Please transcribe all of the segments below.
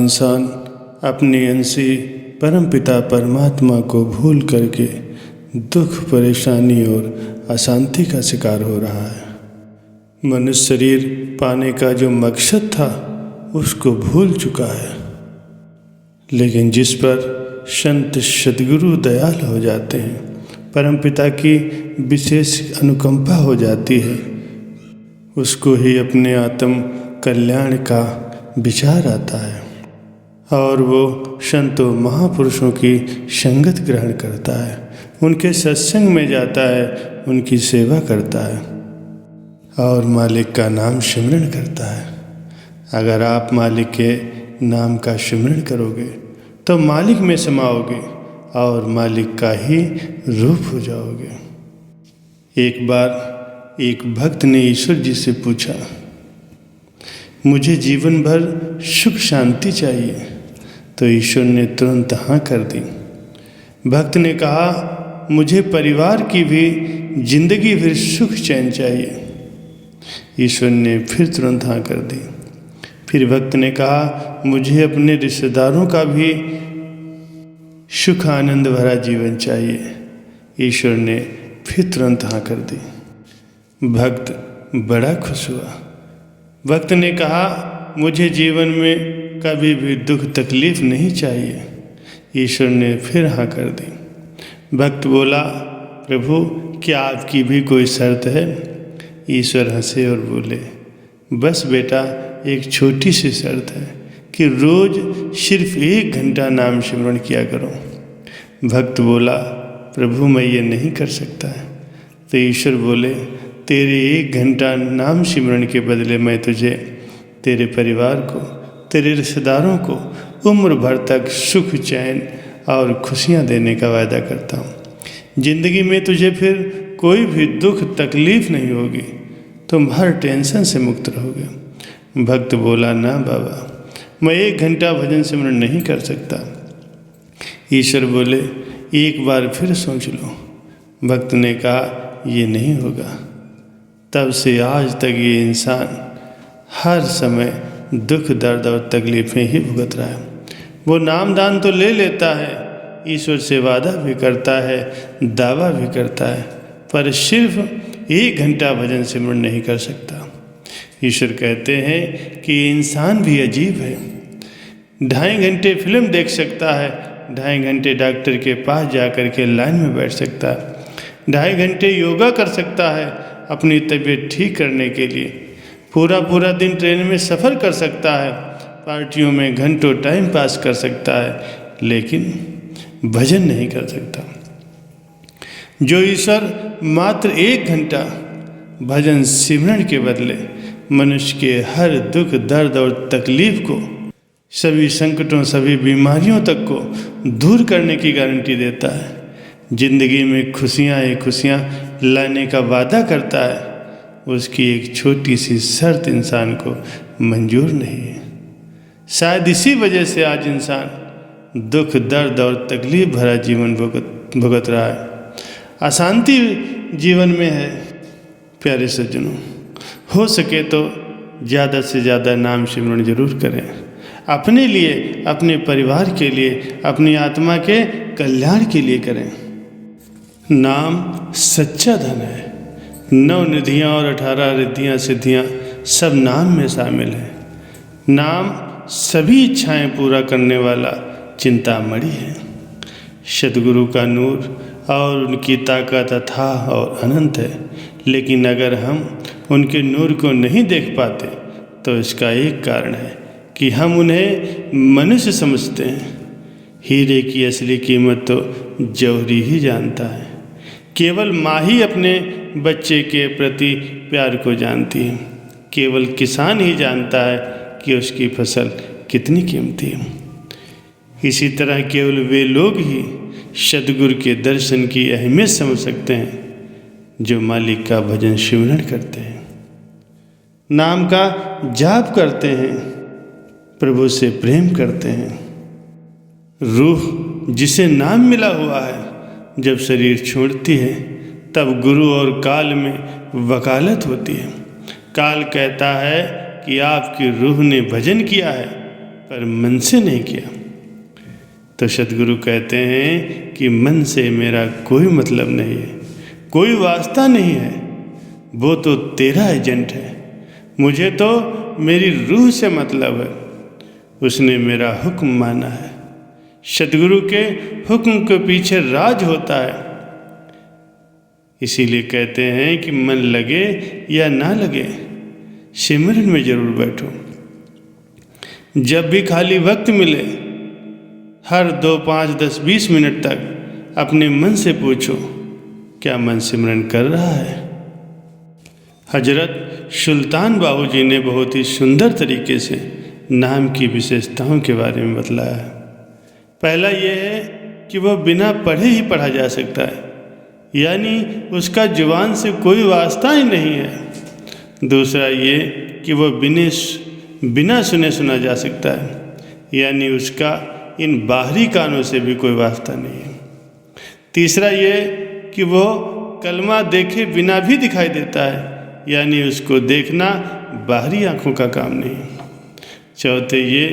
इंसान अपनी अंशी परमपिता परमात्मा को भूल करके दुख, परेशानी और अशांति का शिकार हो रहा है। मनुष्य शरीर पाने का जो मकसद था उसको भूल चुका है। लेकिन जिस पर संत सद्गुरु दयाल हो जाते हैं, परमपिता की विशेष अनुकंपा हो जाती है, उसको ही अपने आत्म कल्याण का विचार आता है और वो संतों महापुरुषों की संगत ग्रहण करता है, उनके सत्संग में जाता है, उनकी सेवा करता है और मालिक का नाम सिमरन करता है। अगर आप मालिक के नाम का सिमरन करोगे तो मालिक में समाओगे और मालिक का ही रूप हो जाओगे। एक बार एक भक्त ने ईश्वर जी से पूछा, मुझे जीवन भर सुख शांति चाहिए। तो ईश्वर ने तुरंत हाँ कर दी। भक्त ने कहा, मुझे परिवार की भी जिंदगी भर सुख चैन चाहिए। ईश्वर ने फिर तुरंत हाँ कर दी। फिर भक्त ने कहा, मुझे अपने रिश्तेदारों का भी सुख आनंद भरा जीवन चाहिए। ईश्वर ने फिर तुरंत हाँ कर दी। भक्त बड़ा खुश हुआ। भक्त ने कहा, मुझे जीवन में कभी भी दुख तकलीफ नहीं चाहिए। ईश्वर ने फिर हाँ कर दी। भक्त बोला, प्रभु क्या आपकी भी कोई शर्त है? ईश्वर हंसे और बोले, बस बेटा एक छोटी सी शर्त है कि रोज सिर्फ 1 घंटा नाम सिमरन किया करो। भक्त बोला, प्रभु मैं ये नहीं कर सकता है। तो ईश्वर बोले, तेरे 1 घंटा नाम सिमरन के बदले मैं तुझे, तेरे परिवार को, तेरे रिश्तेदारों को उम्र भर तक सुख चैन और खुशियाँ देने का वायदा करता हूँ। जिंदगी में तुझे फिर कोई भी दुख तकलीफ नहीं होगी, तुम हर टेंशन से मुक्त रहोगे। भक्त बोला, ना बाबा मैं 1 घंटा भजन सिमरन नहीं कर सकता। ईश्वर बोले, एक बार फिर सोच लो। भक्त ने कहा, ये नहीं होगा। तब से आज तक ये इंसान हर समय दुख, दर्द और तकलीफ़ें ही भुगत रहा है। वो नाम दान तो ले लेता है, ईश्वर से वादा भी करता है, दावा भी करता है, पर सिर्फ 1 घंटा भजन सिमरन नहीं कर सकता। ईश्वर कहते हैं कि इंसान भी अजीब है। 2.5 घंटे फिल्म देख सकता है, 2.5 घंटे डॉक्टर के पास जा कर के लाइन में बैठ सकता है, 2.5 घंटे योगा कर सकता है अपनी तबीयत ठीक करने के लिए, पूरा दिन ट्रेन में सफ़र कर सकता है, पार्टियों में घंटों टाइम पास कर सकता है, लेकिन भजन नहीं कर सकता। जो ईश्वर मात्र 1 घंटा भजन सिमरन के बदले मनुष्य के हर दुख, दर्द और तकलीफ को, सभी संकटों, सभी बीमारियों तक को दूर करने की गारंटी देता है, जिंदगी में खुशियाँ ही खुशियाँ लाने का वादा करता है, उसकी एक छोटी सी शर्त इंसान को मंजूर नहीं है। शायद इसी वजह से आज इंसान दुख, दर्द और तकलीफ भरा जीवन भुगत रहा है, अशांति जीवन में है। प्यारे सज्जनों, हो सके तो ज़्यादा से ज़्यादा नाम सिमरन जरूर करें, अपने लिए, अपने परिवार के लिए, अपनी आत्मा के कल्याण के लिए करें। नाम सच्चा धन है। 9 निधियाँ और 18 रिद्धियाँ सिद्धियाँ सब नाम में शामिल हैं। नाम सभी इच्छाएं पूरा करने वाला चिंतामणि है। सद्गुरु का नूर और उनकी ताकत अथाह और अनंत है, लेकिन अगर हम उनके नूर को नहीं देख पाते तो इसका एक कारण है कि हम उन्हें मनुष्य समझते हैं। हीरे की असली कीमत तो जौहरी ही जानता है। केवल माँ ही अपने बच्चे के प्रति प्यार को जानती है। केवल किसान ही जानता है कि उसकी फसल कितनी कीमती है। इसी तरह केवल वे लोग ही सद्गुरु के दर्शन की अहमियत समझ सकते हैं जो मालिक का भजन सिमरन करते हैं, नाम का जाप करते हैं, प्रभु से प्रेम करते हैं। रूह जिसे नाम मिला हुआ है, जब शरीर छोड़ती है तब गुरु और काल में वकालत होती है। काल कहता है कि आपकी रूह ने भजन किया है, पर मन से नहीं किया। तो सद्गुरु कहते हैं कि मन से मेरा कोई मतलब नहीं है, कोई वास्ता नहीं है, वो तो तेरा एजेंट है। मुझे तो मेरी रूह से मतलब है, उसने मेरा हुक्म माना है। सद्गुरु के हुक्म के पीछे राज होता है। इसीलिए कहते हैं कि मन लगे या ना लगे, सिमरन में जरूर बैठो। जब भी खाली वक्त मिले, हर 2, 5, 10, 20 मिनट तक अपने मन से पूछो, क्या मन सिमरन कर रहा है? हजरत सुल्तान बाहू जी ने बहुत ही सुंदर तरीके से नाम की विशेषताओं के बारे में बतलाया है। पहला ये है कि वह बिना पढ़े ही पढ़ा जा सकता है, यानी उसका जुबान से कोई वास्ता ही नहीं है। दूसरा ये कि वह बिना सुने सुना जा सकता है, यानी उसका इन बाहरी कानों से भी कोई वास्ता नहीं है। तीसरा ये कि वो कलमा देखे बिना भी दिखाई देता है, यानी उसको देखना बाहरी आँखों का काम नहीं। चौथे ये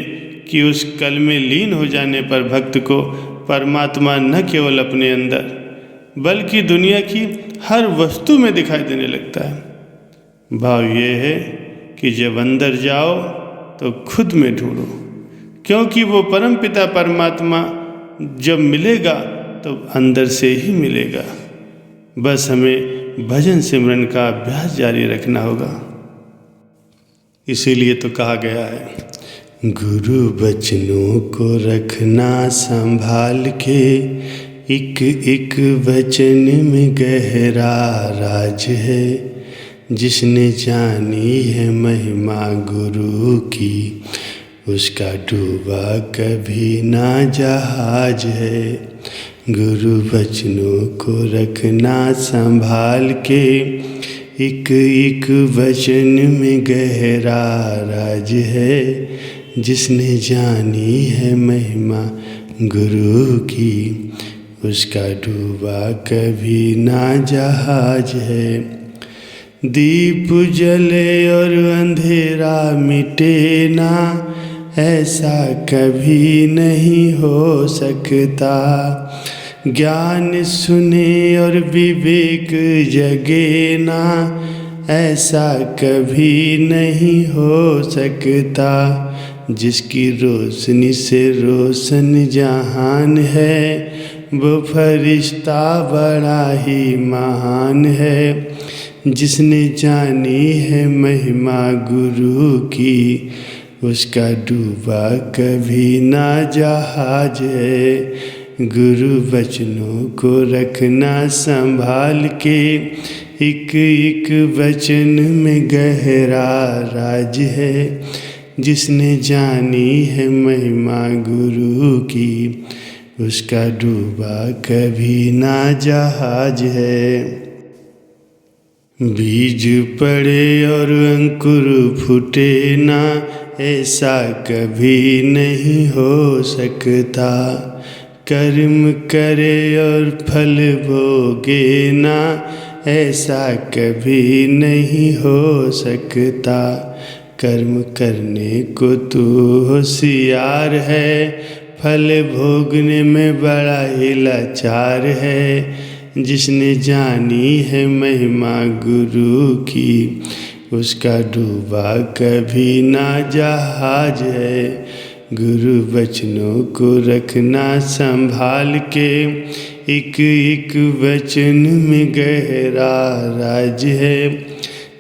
कि उस कल में लीन हो जाने पर भक्त को परमात्मा न केवल अपने अंदर बल्कि दुनिया की हर वस्तु में दिखाई देने लगता है। भाव ये है कि जब अंदर जाओ तो खुद में ढूंढो, क्योंकि वो परम पिता परमात्मा जब मिलेगा तो अंदर से ही मिलेगा। बस हमें भजन सिमरन का अभ्यास जारी रखना होगा। इसीलिए तो कहा गया है, गुरु बचनों को रखना संभाल के, एक एक वचन में गहरा राज है। जिसने जानी है महिमा गुरु की, उसका डूबा कभी ना जहाज है। गुरु वचनों को रखना संभाल के, एक एक वचन में गहरा राज है। जिसने जानी है महिमा गुरु की, उसका डूबा कभी ना जहाज है। दीप जले और अंधेरा मिटे ना, ऐसा कभी नहीं हो सकता। ज्ञान सुने और विवेक जगे ना, ऐसा कभी नहीं हो सकता। जिसकी रोशनी से रोशन जहान है, वो फरिश्ता बड़ा ही महान है। जिसने जानी है महिमा गुरु की, उसका डूबा कभी ना जहाज है। गुरु वचनों को रखना संभाल के, एक एक वचन में गहरा राज है। जिसने जानी है महिमा गुरु की, उसका डूबा कभी ना जहाज है। बीज पड़े और अंकुर फूटे ना, ऐसा कभी नहीं हो सकता। कर्म करे और फल भोगे ना, ऐसा कभी नहीं हो सकता। कर्म करने को तू होशियार है, फल भोगने में बड़ा ही लाचार है। जिसने जानी है महिमा गुरु की, उसका डूबा कभी ना जहाज है। गुरु वचनों को रखना संभाल के, एक एक वचन में गहरा राज है।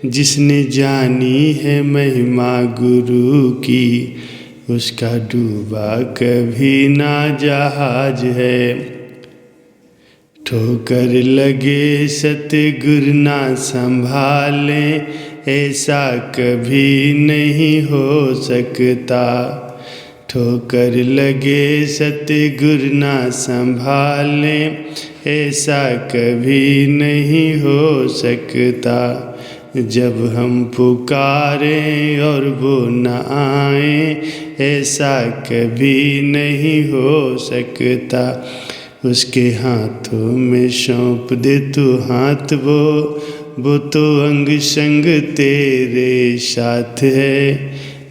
जिसने जानी है महिमा गुरु की, उसका डूबा कभी ना जहाज है। ठोकर लगे सतगुरु ना संभालें, ऐसा कभी नहीं हो सकता। ठोकर लगे सतगुरु ना संभालें, ऐसा कभी नहीं हो सकता। जब हम पुकारें और वो न आए, ऐसा कभी नहीं हो सकता। उसके हाथों में सौंप दे तू हाथ, वो तो अंग संग तेरे साथ है।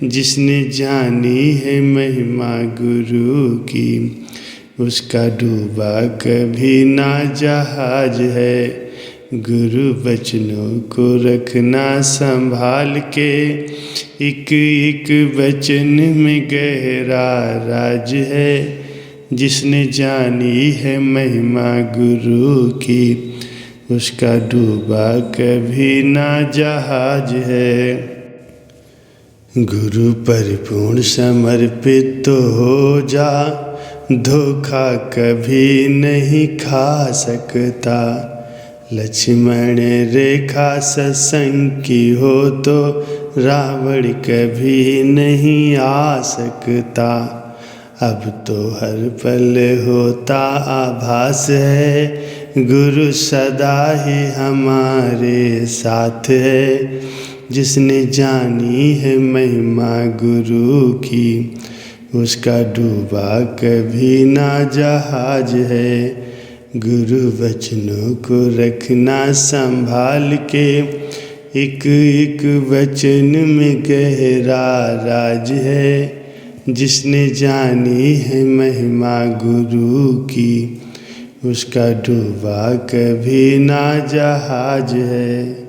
जिसने जानी है महिमा गुरु की, उसका डूबा कभी ना जहाज है। गुरु वचनों को रखना संभाल के, एक एक वचन में गहरा राज है। जिसने जानी है महिमा गुरु की, उसका डूबा कभी ना जहाज है। गुरु परिपूर्ण समर्पित तो हो जा, धोखा कभी नहीं खा सकता। लक्ष्मण रेखा सत्संग की हो तो रावण कभी नहीं आ सकता। अब तो हर पल होता आभास है, गुरु सदा ही हमारे साथ है। जिसने जानी है महिमा गुरु की, उसका डूबा कभी ना जहाज है। गुरु वचनों को रखना संभाल के, एक एक वचन में गहरा राज है। जिसने जानी है महिमा गुरु की, उसका डूबा कभी ना जहाज है।